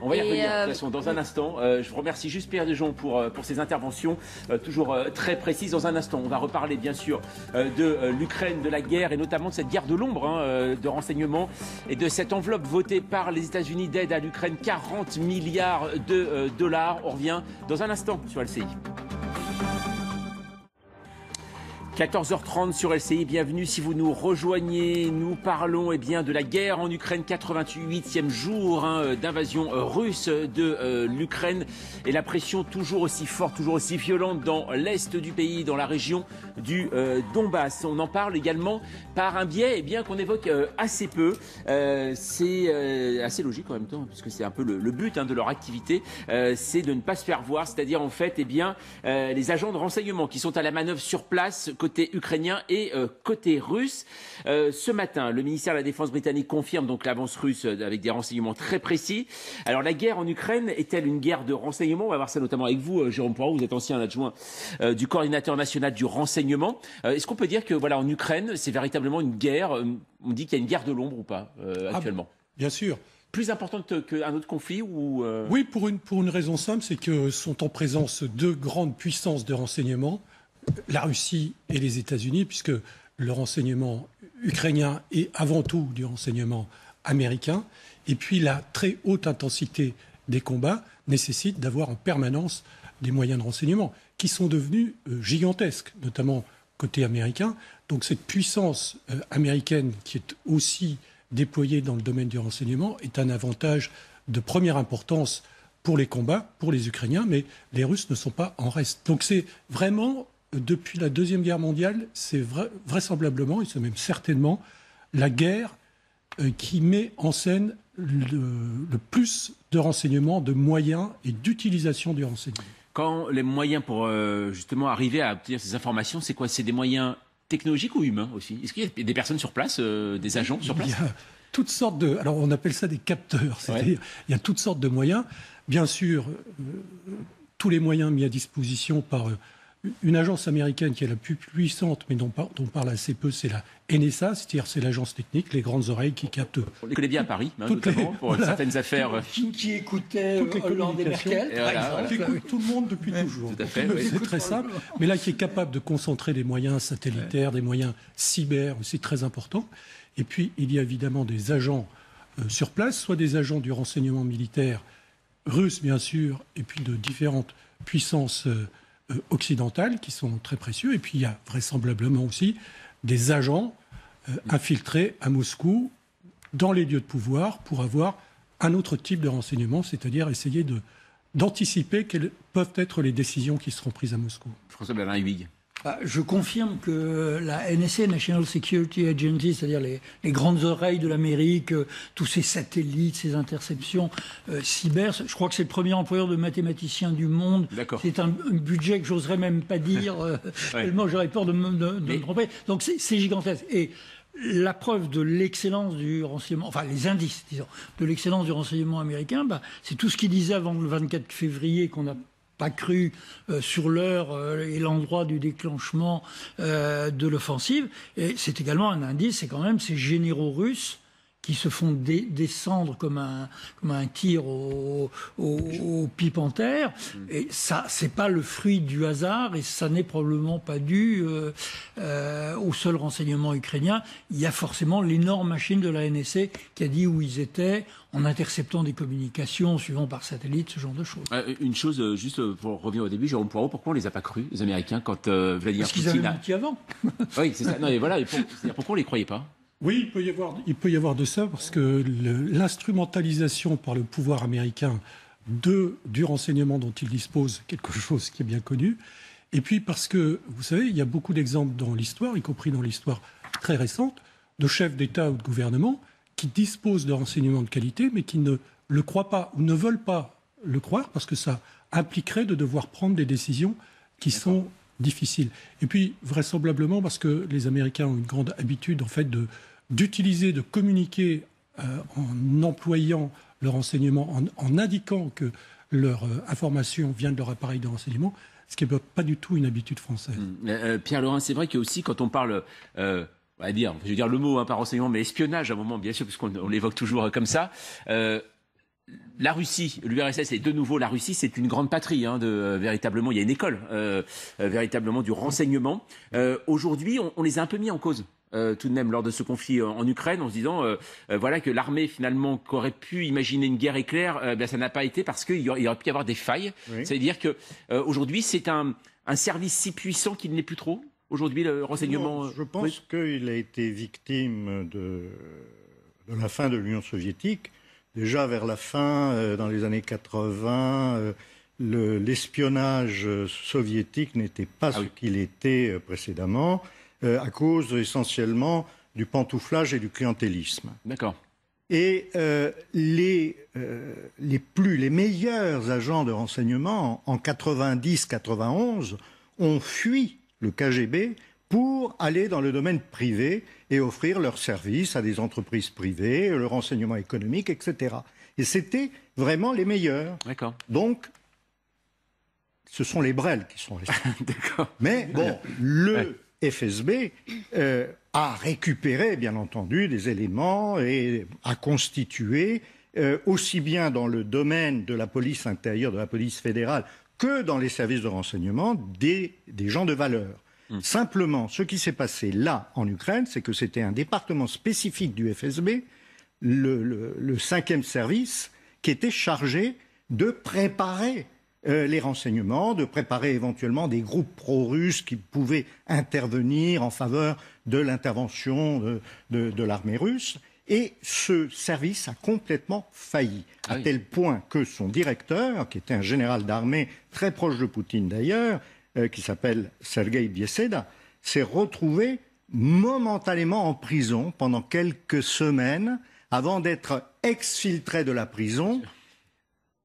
Speaker 1: On va y revenir de toute façon dans un instant. Je vous remercie juste Pierre Dejon pour ces interventions toujours très précises. Dans un instant, on va reparler bien sûr de l'Ukraine, de la guerre et notamment de cette guerre de l'ombre de renseignement et de cette enveloppe votée par les États-Unis d'aide à l'Ukraine, 40 milliards de dollars. On revient dans un instant sur LCI. 14h30 sur LCI, bienvenue si vous nous rejoignez. Nous parlons de la guerre en Ukraine, 88e jour d'invasion russe de l'Ukraine et la pression toujours aussi forte, toujours aussi violente dans l'est du pays, dans la région du Donbass. On en parle également par un biais qu'on évoque assez peu. C'est assez logique en même temps, puisque c'est un peu le but de leur activité, c'est de ne pas se faire voir, c'est-à-dire en fait les agents de renseignement qui sont à la manœuvre sur place côté ukrainien et côté russe. Ce matin, le ministère de la Défense britannique confirme donc l'avance russe avec des renseignements très précis. Alors la guerre en Ukraine est-elle une guerre de renseignement? On va voir ça notamment avec vous, Jérôme Poirot, vous êtes ancien adjoint du coordinateur national du renseignement. Est-ce qu'on peut dire que voilà, en Ukraine, c'est véritablement une guerre, on dit qu'il y a une guerre de l'ombre ou pas actuellement?
Speaker 9: Bien sûr.
Speaker 1: Plus importante qu'un autre conflit ou
Speaker 9: Oui, pour une raison simple, c'est que sont en présence deux grandes puissances de renseignement, la Russie et les États-Unis, puisque le renseignement ukrainien est avant tout du renseignement américain. Et puis la très haute intensité des combats nécessite d'avoir en permanence des moyens de renseignement qui sont devenus gigantesques, notamment côté américain. Donc cette puissance américaine qui est aussi déployée dans le domaine du renseignement est un avantage de première importance pour les combats, pour les Ukrainiens, mais les Russes ne sont pas en reste. Donc c'est vraiment, depuis la Deuxième Guerre mondiale, c'est vraisemblablement, et c'est même certainement, la guerre qui met en scène le plus de renseignements, de moyens et d'utilisation du renseignement.
Speaker 1: Quand les moyens pour justement arriver à obtenir ces informations, c'est quoi? C'est des moyens technologiques ou humains aussi? Est-ce qu'il y a des personnes sur place, des agents sur place?
Speaker 9: Il y a toutes sortes de... Alors on appelle ça des capteurs, c'est-à-dire il y a toutes sortes de moyens. Bien sûr, tous les moyens mis à disposition par une agence américaine qui est la plus puissante, mais dont parle assez peu, c'est la NSA, c'est-à-dire c'est l'agence technique, les grandes oreilles qui captent...
Speaker 1: On les connaît bien à Paris, notamment, pour certaines affaires.
Speaker 7: Qui écoutait Hollande et Merkel, par exemple.
Speaker 9: Qui écoute tout le monde depuis toujours.
Speaker 1: Tout à fait,
Speaker 9: c'est très simple, mais là qui est capable de concentrer des moyens satellitaires, des moyens cyber, c'est très important. Et puis il y a évidemment des agents sur place, soit des agents du renseignement militaire russe, bien sûr, et puis de différentes puissances occidentales qui sont très précieux. Et puis il y a vraisemblablement aussi des agents infiltrés à Moscou dans les lieux de pouvoir pour avoir un autre type de renseignement, c'est-à-dire essayer d'anticiper quelles peuvent être les décisions qui seront prises à Moscou.
Speaker 1: François Bernard-Huyghe.
Speaker 7: Je confirme que la NSA, National Security Agency, c'est-à-dire les grandes oreilles de l'Amérique, tous ces satellites, ces interceptions cyber, je crois que c'est le premier employeur de mathématiciens du monde. C'est un budget que j'oserais même pas dire, tellement j'aurais peur de me tromper. Donc c'est gigantesque. Et la preuve de l'excellence du renseignement, enfin les indices, disons, de l'excellence du renseignement américain, c'est tout ce qu'il disait avant le 24 février qu'on a pas cru sur l'heure et l'endroit du déclenchement de l'offensive. Et c'est également un indice, c'est quand même ces généraux russes qui se font descendre comme un tir au pipe en terre. Et ça, c'est pas le fruit du hasard et ça n'est probablement pas dû au seul renseignement ukrainien. Il y a forcément l'énorme machine de la NSA qui a dit où ils étaient en interceptant des communications, suivant par satellite, ce genre de choses.
Speaker 1: Une chose, juste pour revenir au début, Jérôme Poirot, pourquoi on les a pas crus, les Américains, quand Vladimir Poutine...
Speaker 7: Parce qu'ils avaient menti avant.
Speaker 1: Oui, c'est ça. Non, et voilà, pourquoi on les croyait pas?
Speaker 9: Oui, il peut y avoir de ça, parce que l'instrumentalisation par le pouvoir américain du renseignement dont il dispose, quelque chose qui est bien connu, et puis parce que, vous savez, il y a beaucoup d'exemples dans l'histoire, y compris dans l'histoire très récente, de chefs d'État ou de gouvernement qui disposent de renseignements de qualité, mais qui ne le croient pas ou ne veulent pas le croire, parce que ça impliquerait de devoir prendre des décisions qui sont difficiles. Et puis, vraisemblablement, parce que les Américains ont une grande habitude, en fait, d'utiliser, de communiquer en employant le renseignement, en indiquant que leur information vient de leur appareil de renseignement, ce qui n'est pas du tout une habitude française.
Speaker 1: Pierre Lerin, c'est vrai que aussi, quand on parle... on va dire, je vais dire le mot, pas renseignement, mais espionnage à un moment, bien sûr, puisqu'on l'évoque toujours comme ça. La Russie, l'URSS et de nouveau la Russie, c'est une grande patrie, véritablement, il y a une école, véritablement du renseignement. Aujourd'hui, on les a un peu mis en cause. Tout de même lors de ce conflit en Ukraine, en se disant voilà que l'armée finalement qu'aurait pu imaginer une guerre éclair, ça n'a pas été parce qu'il aurait pu y avoir des failles. Oui. C'est-à-dire que aujourd'hui c'est un service si puissant qu'il n'est plus trop. Aujourd'hui, le renseignement...
Speaker 8: Non, je pense qu'il a été victime de la fin de l'Union soviétique. Déjà vers la fin, dans les années 80, l'espionnage soviétique n'était pas ce qu'il était précédemment, à cause essentiellement du pantouflage et du clientélisme.
Speaker 1: D'accord.
Speaker 8: Et les meilleurs agents de renseignement, en 90-91, ont fui le KGB pour aller dans le domaine privé et offrir leurs services à des entreprises privées, le renseignement économique, etc. Et c'était vraiment les meilleurs.
Speaker 1: D'accord.
Speaker 8: Donc, ce sont les Brels qui sont restés.
Speaker 1: D'accord.
Speaker 8: Mais bon, le FSB a récupéré, bien entendu, des éléments et a constitué, aussi bien dans le domaine de la police intérieure, de la police fédérale, que dans les services de renseignement, des gens de valeur. Simplement, ce qui s'est passé là, en Ukraine, c'est que c'était un département spécifique du FSB, le 5e service, qui était chargé de préparer les renseignements, de préparer éventuellement des groupes pro-russes qui pouvaient intervenir en faveur de l'intervention de l'armée russe. Et ce service a complètement failli, à tel point que son directeur, qui était un général d'armée très proche de Poutine d'ailleurs, qui s'appelle Sergei Bieseda, s'est retrouvé momentanément en prison pendant quelques semaines avant d'être exfiltré de la prison,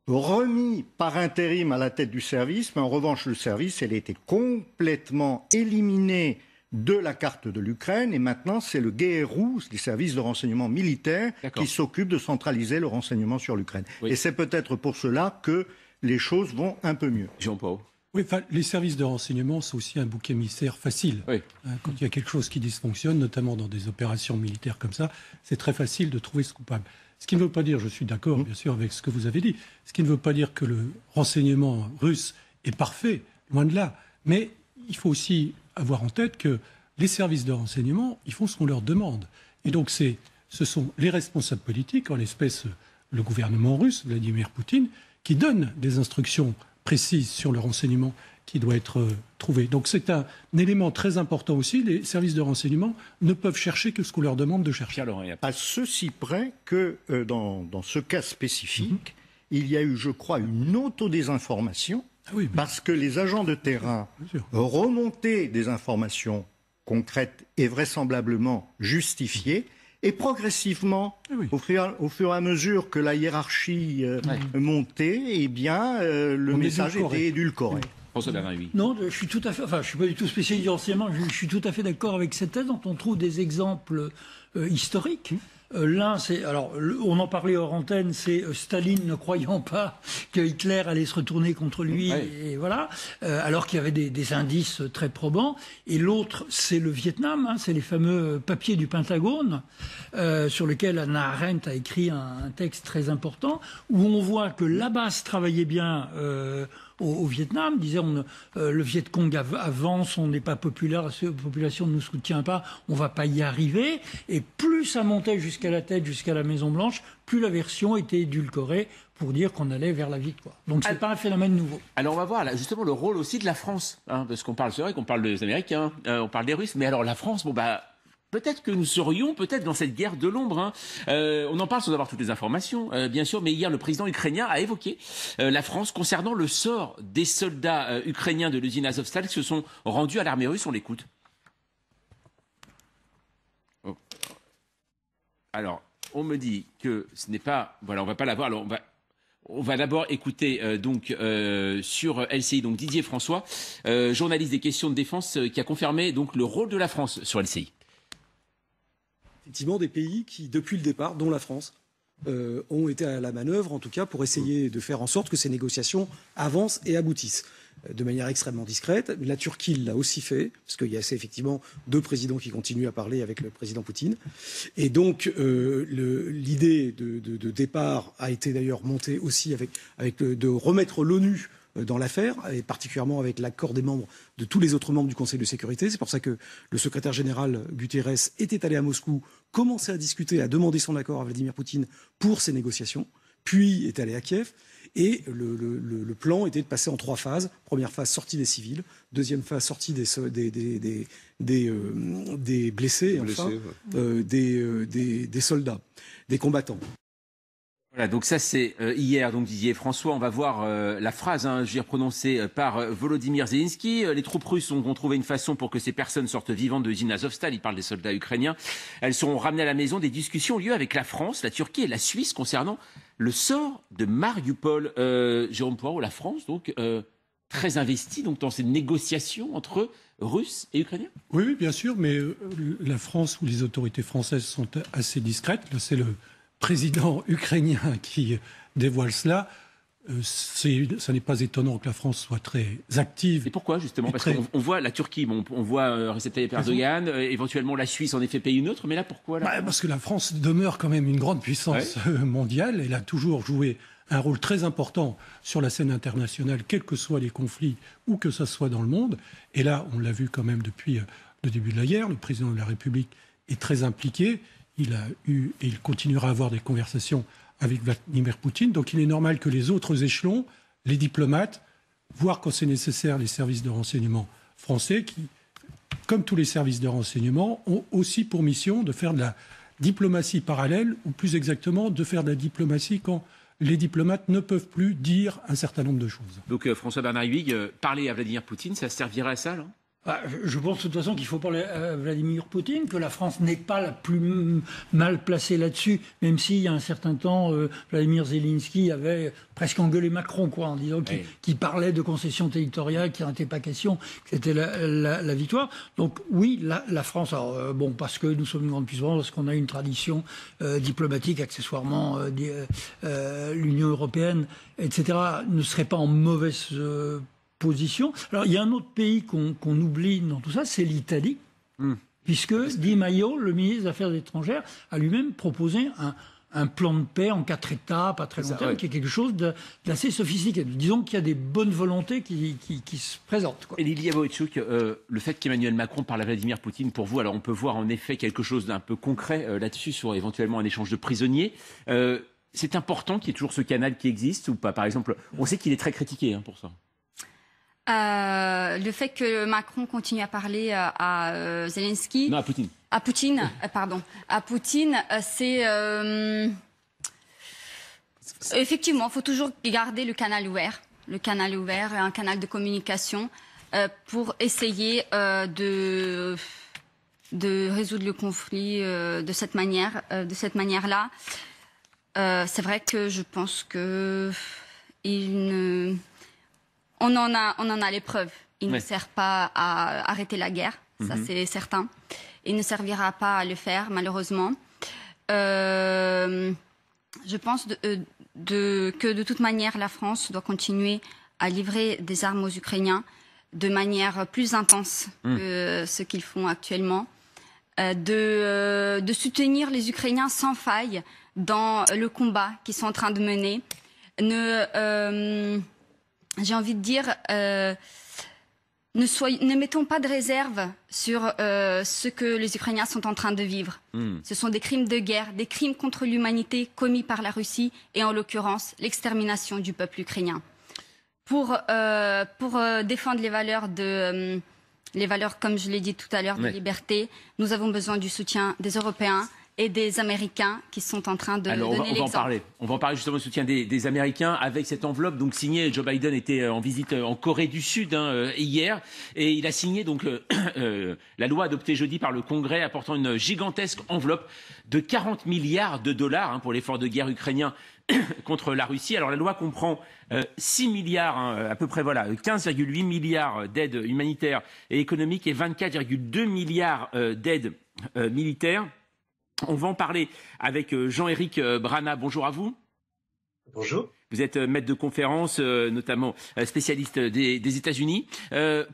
Speaker 8: remis par intérim à la tête du service, mais en revanche le service, elle a été complètement éliminée de la carte de l'Ukraine et maintenant c'est le GRU, les services de renseignement militaire, qui s'occupe de centraliser le renseignement sur l'Ukraine. Et c'est peut-être pour cela que les choses vont un peu mieux.
Speaker 1: Jean-Paul.
Speaker 9: Oui, les services de renseignement, c'est aussi un bouc émissaire facile.
Speaker 1: Oui.
Speaker 9: Quand il y a quelque chose qui dysfonctionne, notamment dans des opérations militaires comme ça, c'est très facile de trouver ce coupable. Ce qui ne veut pas dire, je suis d'accord bien sûr avec ce que vous avez dit, ce qui ne veut pas dire que le renseignement russe est parfait, loin de là. Mais il faut aussi avoir en tête que les services de renseignement, ils font ce qu'on leur demande. Et donc ce sont les responsables politiques, en l'espèce le gouvernement russe, Vladimir Poutine, qui donnent des instructions précises sur le renseignement qui doit être trouvé. Donc c'est un élément très important aussi. Les services de renseignement ne peuvent chercher que ce qu'on leur demande de chercher.
Speaker 8: À ceci près que dans ce cas spécifique, il y a eu, je crois, une autodésinformation, parce que les agents de terrain remontaient des informations concrètes et vraisemblablement justifiées, et progressivement, au fur et à mesure que la hiérarchie montait, eh bien, le message était édulcoré.
Speaker 7: Non, je suis tout à fait. Enfin, je suis pas du tout spécialisé en renseignement. Je suis tout à fait d'accord avec cette thèse dont on trouve des exemples historiques. L'un, c'est, alors, on en parlait hors antenne, c'est Staline ne croyant pas que Hitler allait se retourner contre lui, et voilà, alors qu'il y avait des indices très probants. Et l'autre, c'est le Vietnam, c'est les fameux papiers du Pentagone, sur lesquels Hannah Arendt a écrit un texte très important, où on voit que la base travaillait bien au Vietnam, disait le Viet Cong avance, on n'est pas populaire, la population ne nous soutient pas, on va pas y arriver. Et plus ça montait jusqu'à la tête, jusqu'à la Maison Blanche, plus la version était édulcorée pour dire qu'on allait vers la victoire. Donc c'est pas un phénomène nouveau.
Speaker 1: Alors on va voir là, justement le rôle aussi de la France, parce qu'on parle, c'est vrai qu'on parle des Américains, on parle des Russes, mais alors la France, peut-être que nous serions dans cette guerre de l'ombre. On en parle sans avoir toutes les informations, bien sûr, mais hier, le président ukrainien a évoqué la France concernant le sort des soldats ukrainiens de l'usine Azovstal qui se sont rendus à l'armée russe. On l'écoute. Alors, on me dit que ce n'est pas... Voilà, on va pas l'avoir. Alors, on va d'abord écouter sur LCI donc Didier François, journaliste des questions de défense, qui a confirmé donc le rôle de la France sur LCI.
Speaker 11: Effectivement, des pays qui, depuis le départ, dont la France, ont été à la manœuvre, en tout cas, pour essayer de faire en sorte que ces négociations avancent et aboutissent. De manière extrêmement discrète. La Turquie l'a aussi fait, parce qu'il y a effectivement deux présidents qui continuent à parler avec le président Poutine. Et donc, l'idée de départ a été d'ailleurs montée aussi de remettre l'ONU dans l'affaire, et particulièrement avec l'accord des membres de tous les autres membres du Conseil de sécurité. C'est pour ça que le secrétaire général Guterres était allé à Moscou, commençait à discuter, à demander son accord à Vladimir Poutine pour ces négociations, puis est allé à Kiev. Et le plan était de passer en 3 phases. Première phase, sortie des civils. Deuxième phase, sortie des blessés. Enfin, des soldats, des combattants.
Speaker 1: Voilà, donc ça c'est hier, donc Didier François, on va voir la phrase prononcée par Volodymyr Zelensky. Les troupes russes ont trouvé une façon pour que ces personnes sortent vivantes de l'usine Azovstal. Il parle des soldats ukrainiens. Elles seront ramenées à la maison. Des discussions ont lieu avec la France, la Turquie et la Suisse concernant le sort de Mariupol. Jérôme Poirot, la France donc très investi donc, dans ces négociations entre Russes et Ukrainiens?
Speaker 9: Oui, bien sûr, mais la France ou les autorités françaises sont assez discrètes. Là, c'est le président ukrainien qui dévoile cela. Ça n'est pas étonnant que la France soit très active.
Speaker 1: Et pourquoi, justement? Parce qu'on voit la Turquie, on voit Recep Tayyip Erdogan, éventuellement la Suisse en effet paye une autre, mais là, pourquoi là?
Speaker 9: Parce que la France demeure quand même une grande puissance mondiale. Elle a toujours joué un rôle très important sur la scène internationale, quels que soient les conflits, où que ça soit dans le monde. Et là, on l'a vu quand même depuis le début de la guerre, le président de la République est très impliqué. Il a eu et il continuera à avoir des conversations avec Vladimir Poutine. Donc il est normal que les autres échelons, les diplomates, voire quand c'est nécessaire les services de renseignement français, qui, comme tous les services de renseignement, ont aussi pour mission de faire de la diplomatie parallèle, ou plus exactement de faire de la diplomatie quand les diplomates ne peuvent plus dire un certain nombre de choses.
Speaker 1: Donc François-Bernard Huyghe, parler à Vladimir Poutine, ça servirait à ça, là?
Speaker 7: Je pense de toute façon qu'il faut parler à Vladimir Poutine, que la France n'est pas la plus mal placée là-dessus, même s'il y a un certain temps, Vladimir Zelensky avait presque engueulé Macron, quoi, en disant qu'il parlait de concessions territoriales, qu'il n'en était pas question, que c'était la victoire. Donc oui, la France, alors, parce que nous sommes une grande puissance, parce qu'on a une tradition diplomatique, accessoirement, l'Union européenne, etc., ne serait pas en mauvaise position. Alors, il y a un autre pays qu'on oublie dans tout ça, c'est l'Italie, puisque Di Maio, le ministre des Affaires étrangères, a lui-même proposé un plan de paix en 4 étapes à très long terme, qui est quelque chose d'assez sophistiqué. Disons qu'il y a des bonnes volontés qui se présentent, quoi.
Speaker 1: Et Lilia Wojciuk, le fait qu'Emmanuel Macron parle à Vladimir Poutine, pour vous, alors on peut voir en effet quelque chose d'un peu concret là-dessus, sur éventuellement un échange de prisonniers. C'est important qu'il y ait toujours ce canal qui existe ou pas? Par exemple, on sait qu'il est très critiqué pour ça.
Speaker 6: Le fait que Macron continue à parler à Zelensky...
Speaker 1: Non, à Poutine.
Speaker 6: À Poutine, pardon. À Poutine, c'est... Effectivement, il faut toujours garder le canal ouvert, un canal de communication pour essayer de résoudre le conflit de cette manière-là. C'est vrai que je pense que on en a les preuves. Il ne sert pas à arrêter la guerre, ça c'est certain. Il ne servira pas à le faire, malheureusement. Je pense que de toute manière, la France doit continuer à livrer des armes aux Ukrainiens de manière plus intense que ce qu'ils font actuellement. De soutenir les Ukrainiens sans faille dans le combat qu'ils sont en train de mener. J'ai envie de dire, ne mettons pas de réserve sur ce que les Ukrainiens sont en train de vivre. Ce sont des crimes de guerre, des crimes contre l'humanité commis par la Russie et en l'occurrence l'extermination du peuple ukrainien. Pour défendre les valeurs, comme je l'ai dit tout à l'heure, de liberté, nous avons besoin du soutien des Européens et des Américains qui sont en train de donner l'exemple.
Speaker 1: On va en parler justement du soutien des Américains avec cette enveloppe donc signée. Joe Biden était en visite en Corée du Sud hier et il a signé donc la loi adoptée jeudi par le Congrès apportant une gigantesque enveloppe de 40 milliards de dollars pour l'effort de guerre ukrainien contre la Russie. Alors la loi comprend 6 milliards, à peu près 15,8 milliards d'aides humanitaires et économiques et 24,2 milliards d'aides militaires. On va en parler avec Jean-Éric Brana. Bonjour à vous.
Speaker 12: Bonjour.
Speaker 1: Vous êtes maître de conférence, notamment spécialiste des États-Unis.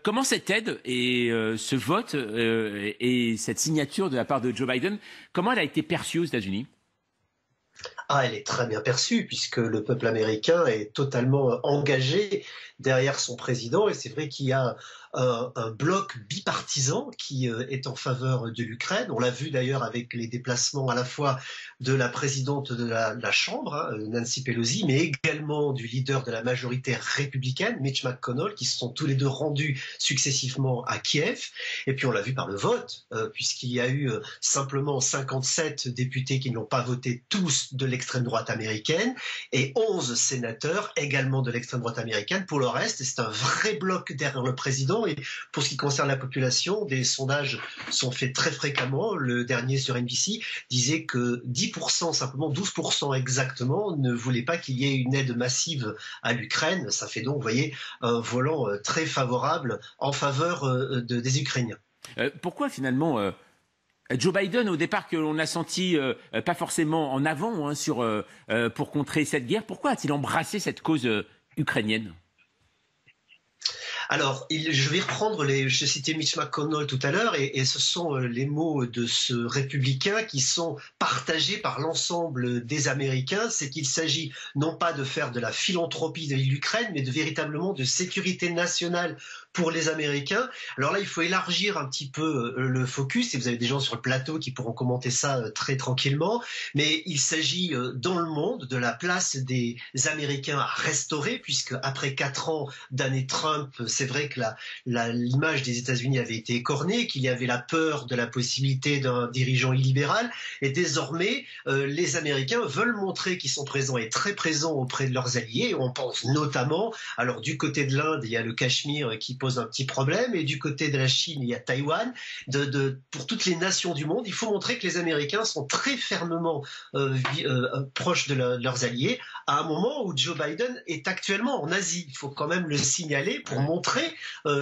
Speaker 1: Comment cette aide et ce vote et cette signature de la part de Joe Biden, comment elle a été perçue aux États-Unis ?
Speaker 12: Elle est très bien perçue puisque le peuple américain est totalement engagé derrière son président et c'est vrai qu'il y a un bloc bipartisan qui est en faveur de l'Ukraine. On l'a vu d'ailleurs avec les déplacements à la fois de la présidente de la Chambre, Nancy Pelosi, mais également du leader de la majorité républicaine, Mitch McConnell, qui se sont tous les deux rendus successivement à Kiev. Et puis on l'a vu par le vote, puisqu'il y a eu simplement 57 députés qui n'ont pas voté tous de l'extrême droite américaine et 11 sénateurs également de l'extrême droite américaine. Pour le reste, c'est un vrai bloc derrière le président. Et pour ce qui concerne la population, des sondages sont faits très fréquemment. Le dernier sur NBC disait que 10%, simplement 12% exactement, ne voulaient pas qu'il y ait une aide massive à l'Ukraine. Ça fait donc, vous voyez, un volant très favorable en faveur des Ukrainiens.
Speaker 1: Pourquoi finalement Joe Biden, au départ, que l'on a senti pas forcément en avant pour contrer cette guerre, pourquoi a-t-il embrassé cette cause ukrainienne ?
Speaker 12: Alors, je vais reprendre je citais Mitch McConnell tout à l'heure, et ce sont les mots de ce républicain qui sont partagés par l'ensemble des Américains. C'est qu'il s'agit non pas de faire de la philanthropie de l'Ukraine, mais véritablement de sécurité nationale pour les Américains. Alors là, il faut élargir un petit peu le focus, et vous avez des gens sur le plateau qui pourront commenter ça très tranquillement, mais il s'agit dans le monde de la place des Américains à restaurer, puisque après 4 ans d'année Trump, c'est vrai que l'image des États-Unis avait été écornée, qu'il y avait la peur de la possibilité d'un dirigeant illibéral, et désormais, les Américains veulent montrer qu'ils sont présents et très présents auprès de leurs alliés. On pense notamment, alors du côté de l'Inde, il y a le Cachemire qui pose un petit problème, et du côté de la Chine, il y a Taïwan. Pour toutes les nations du monde, il faut montrer que les Américains sont très fermement proches de leurs alliés, à un moment où Joe Biden est actuellement en Asie. Il faut quand même le signaler pour montrer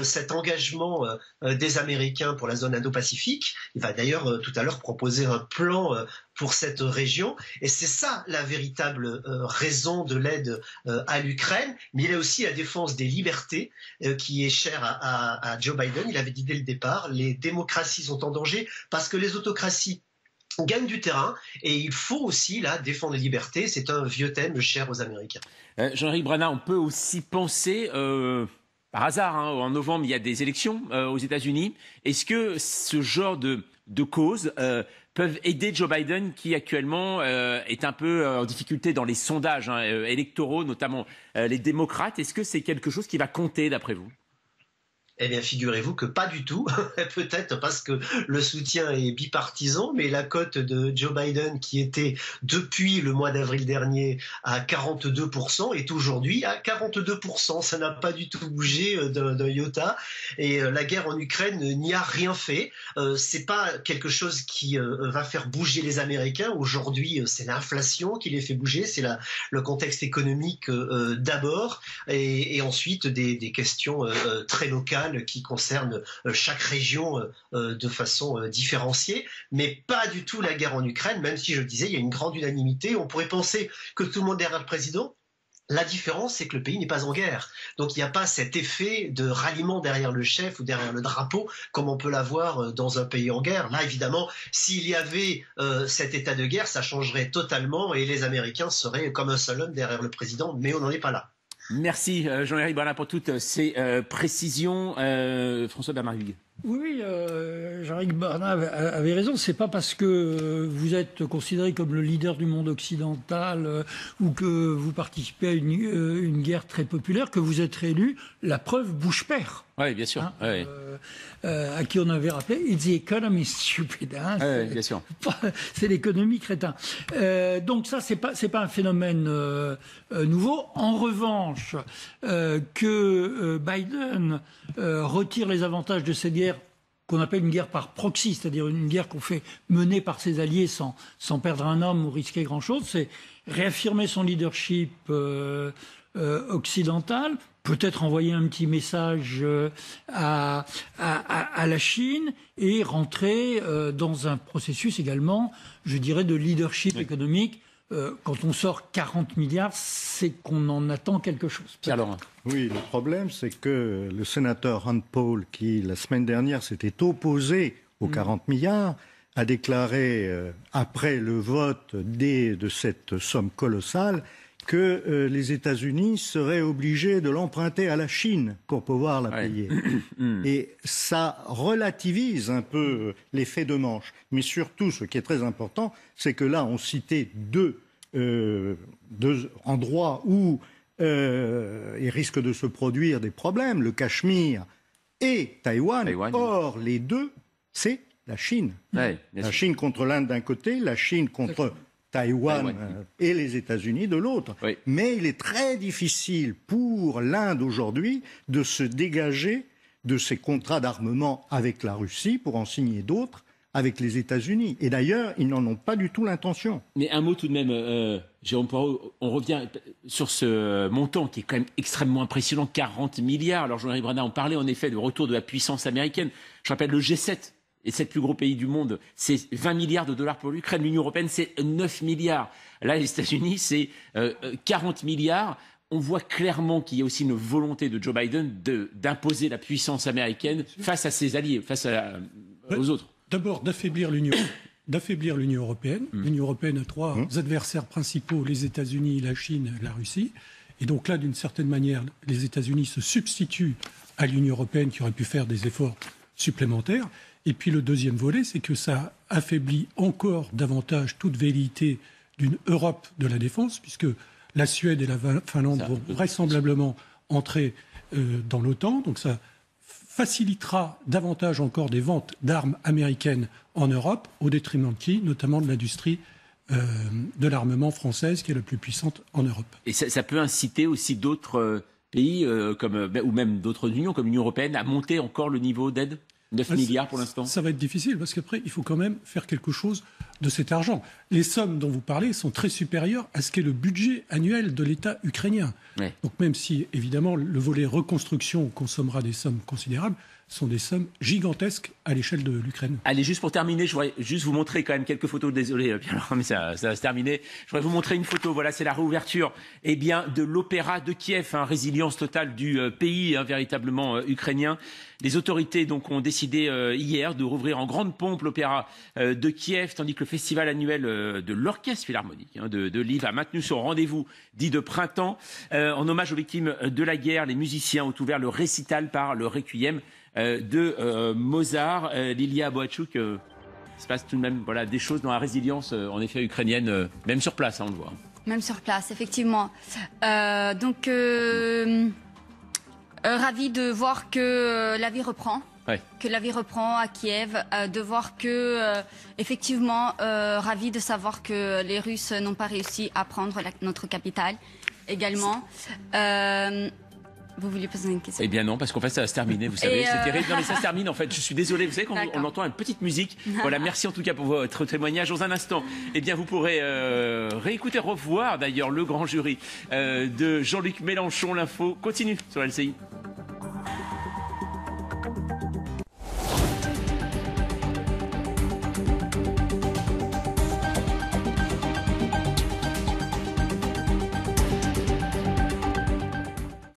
Speaker 12: cet engagement des Américains pour la zone Indo-Pacifique. Il va d'ailleurs tout à l'heure proposer un plan pour cette région, et c'est ça la véritable raison de l'aide à l'Ukraine. Mais il y a aussi la défense des libertés qui est chère à Joe Biden. Il avait dit dès le départ, les démocraties sont en danger parce que les autocraties gagnent du terrain, et il faut aussi là défendre les libertés. C'est un vieux thème cher aux Américains.
Speaker 1: Jean-Éric Brana, on peut aussi penser par hasard, en novembre, il y a des élections aux États-Unis. Est-ce que ce genre de causes peuvent aider Joe Biden, qui actuellement est un peu en difficulté dans les sondages électoraux, notamment les démocrates? Est-ce que c'est quelque chose qui va compter, d'après vous?
Speaker 12: Eh bien, figurez-vous que pas du tout. Peut-être parce que le soutien est bipartisan, mais la cote de Joe Biden, qui était depuis le mois d'avril dernier à 42%, est aujourd'hui à 42%. Ça n'a pas du tout bougé d'un iota. Et la guerre en Ukraine n'y a rien fait. C'est pas quelque chose qui va faire bouger les Américains. Aujourd'hui, c'est l'inflation qui les fait bouger. C'est le contexte économique d'abord, et ensuite des questions très locales qui concerne chaque région de façon différenciée, mais pas du tout la guerre en Ukraine, même si je le disais, il y a une grande unanimité. On pourrait penser que tout le monde est derrière le président. La différence, c'est que le pays n'est pas en guerre. Donc il n'y a pas cet effet de ralliement derrière le chef ou derrière le drapeau, comme on peut l'avoir dans un pays en guerre. Là, évidemment, s'il y avait cet état de guerre, ça changerait totalement, et les Américains seraient comme un seul homme derrière le président, mais on n'en est pas là.
Speaker 1: Merci Jean-Éric Brana pour toutes ces précisions. François Bernard-Hugues.
Speaker 7: Oui, Jean-Éric Brana avait raison. C'est pas parce que vous êtes considéré comme le leader du monde occidental ou que vous participez à une guerre très populaire que vous êtes réélu. La preuve, Bush perd.
Speaker 1: Oui, bien sûr. Oui.
Speaker 7: À qui on avait rappelé, it's the economy stupid.
Speaker 1: Oui, bien sûr.
Speaker 7: C'est l'économie crétin. Donc ça, c'est pas un phénomène nouveau. En revanche, que Biden retire les avantages de cette guerre qu'on appelle une guerre par proxy, c'est-à-dire une guerre qu'on fait mener par ses alliés sans perdre un homme ou risquer grand-chose, c'est réaffirmer son leadership occidental, peut-être envoyer un petit message à la Chine et rentrer dans un processus également, je dirais, de leadership économique. Quand on sort 40 milliards, c'est qu'on en attend quelque chose.
Speaker 1: Alors,
Speaker 8: oui, le problème, c'est que le sénateur Rand Paul, qui la semaine dernière s'était opposé aux 40 milliards, a déclaré, après le vote de cette somme colossale, que les États-Unis seraient obligés de l'emprunter à la Chine pour pouvoir la payer. Et ça relativise un peu l'effet de manche. Mais surtout, ce qui est très important, c'est que là, on citait deux endroits où il risque de se produire des problèmes, le Cachemire et Taïwan. Or, les deux, c'est la Chine. La Chine contre l'Inde d'un côté, la Chine contre Taïwan et les États-Unis de l'autre.
Speaker 1: Oui.
Speaker 8: Mais il est très difficile pour l'Inde aujourd'hui de se dégager de ces contrats d'armement avec la Russie pour en signer d'autres avec les États-Unis. Et d'ailleurs, ils n'en ont pas du tout l'intention.
Speaker 1: Mais un mot tout de même, Jérôme Poirot, on revient sur ce montant qui est quand même extrêmement impressionnant, 40 milliards. Alors Jean-Marie Brana en parlait en effet, le retour de la puissance américaine. Je rappelle le G7 et 7 plus gros pays du monde, c'est 20 milliards de dollars pour l'Ukraine. L'Union européenne, c'est 9 milliards. Là, les États-Unis, c'est 40 milliards. On voit clairement qu'il y a aussi une volonté de Joe Biden d'imposer la puissance américaine face à ses alliés, face aux autres.
Speaker 9: D'abord, d'affaiblir l'Union européenne. L'Union européenne a trois adversaires principaux, les États-Unis, la Chine, la Russie. Et donc là, d'une certaine manière, les États-Unis se substituent à l'Union européenne qui aurait pu faire des efforts supplémentaires. Et puis le deuxième volet, c'est que ça affaiblit encore davantage toute velléité d'une Europe de la défense, puisque la Suède et la Finlande vont vraisemblablement entrer dans l'OTAN. Donc ça facilitera davantage encore des ventes d'armes américaines en Europe, au détriment de qui? Notamment de l'industrie de l'armement française, qui est la plus puissante en Europe.
Speaker 1: Et ça peut inciter aussi d'autres pays, ou même d'autres unions, comme l'Union européenne, à monter encore le niveau d'aide? 9 milliards pour l'instant.
Speaker 9: Ça va être difficile, parce qu'après, il faut quand même faire quelque chose de cet argent. Les sommes dont vous parlez sont très supérieures à ce qu'est le budget annuel de l'État ukrainien. Ouais. Donc même si, évidemment, le volet reconstruction consommera des sommes considérables, ce sont des sommes gigantesques à l'échelle de l'Ukraine.
Speaker 1: Allez, juste pour terminer, je voudrais juste vous montrer quand même quelques photos. Désolé, Pierre-Laurent, mais ça va se terminer. Je voudrais vous montrer une photo. Voilà, c'est la réouverture de l'opéra de Kiev, résilience totale du pays véritablement ukrainien. Les autorités donc ont décidé hier de rouvrir en grande pompe l'opéra de Kiev, tandis que le festival annuel de l'orchestre philharmonique de Lviv a maintenu son rendez-vous dit de printemps. En hommage aux victimes de la guerre, les musiciens ont ouvert le récital par le Requiem de Mozart. Lilia Boachuk, il se passe tout de même des choses dans la résilience en effet ukrainienne, même sur place, on le voit.
Speaker 6: Même sur place, effectivement. Ravi de voir que la vie reprend. Ouais. Que la vie reprend à Kiev, de voir que, effectivement, ravi de savoir que les Russes n'ont pas réussi à prendre notre capitale également. Vous vouliez poser une question?
Speaker 1: Eh bien non, parce qu'en fait ça va se terminer, vous savez, c'est terrible. Non mais ça se termine en fait, je suis désolé, vous savez qu'on entend une petite musique. Voilà, merci en tout cas pour votre témoignage. Dans un instant, eh bien vous pourrez réécouter, revoir d'ailleurs le grand jury de Jean-Luc Mélenchon. L'info continue sur LCI.